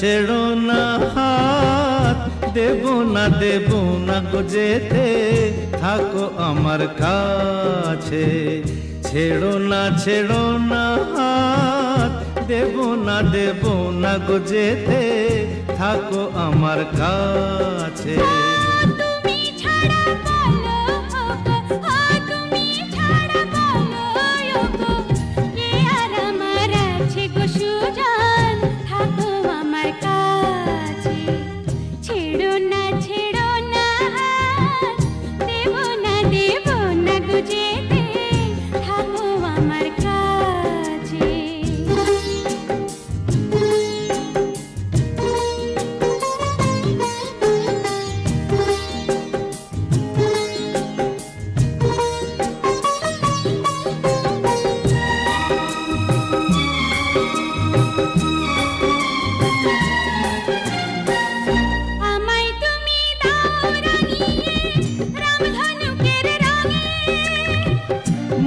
ছেড়ো না হাত, দেব না গো যেতে, থাকো আমার কাছে। ছেড়ো না হাত, দেব না গো যেতে, থাকো আমার কাছে।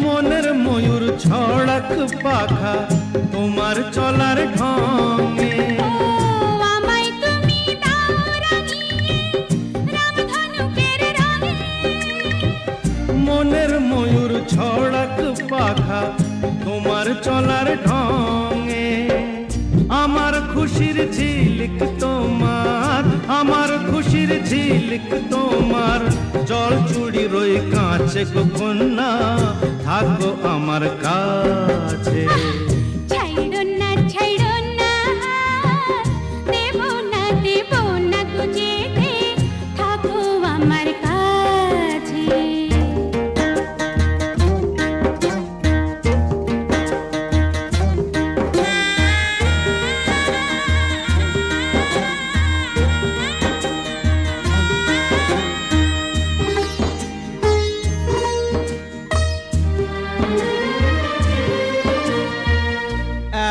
মনের ময়ূর ছড়াক পাখা তোমার চলার ঢঙে, আমায় তুমি দাও রাঙিয়ে রামধনুকের রঙে। মনের ময়ূর ছড়াক পাখা তোমার চলার ঢঙে। আমার খুশির ঝিলিক তোমার, আমার খুশির ঝিলিক তোমার, জল চুড়ি রই কাছে গো কন্যা, থাকো আমার কাছে। ছাইড়ো না দেব না গো যেতে, থাকো আমার কাছে।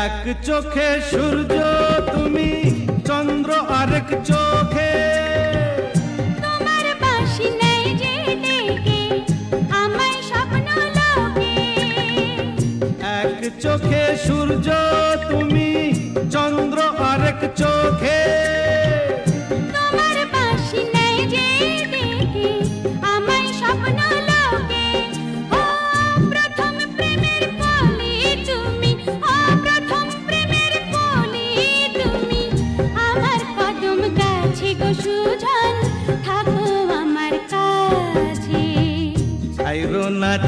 এক চোখে সূর্য তুমি, চন্দ্র আরেক চোখে, তোমার বাঁশি নেই যে ডেকে আমায় স্বপ্ন লোকে। এক চোখে সূর্য তুমি, চন্দ্র আরেক চোখে, তোমার বাঁশি নেই যে ডেকে আমায় স্বপ্ন লোকে। ও প্রথম প্রেমের কলি তুমি, ও প্রথম প্রেমের কলি তুমি, আমার কদম গাছে গো সুজন, থাকো আমার কাছে।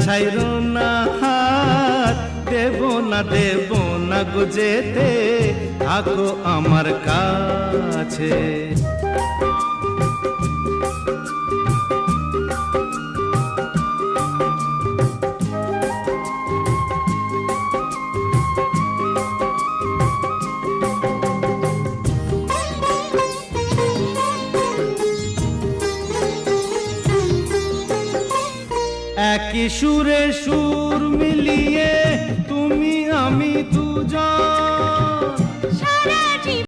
ছাইরো না হাত, দেব না গো যেতে, থাকো আমার কাছে। একই সুরে সুর মিলিয়ে তুমি আমি দুজন, সারা জীবন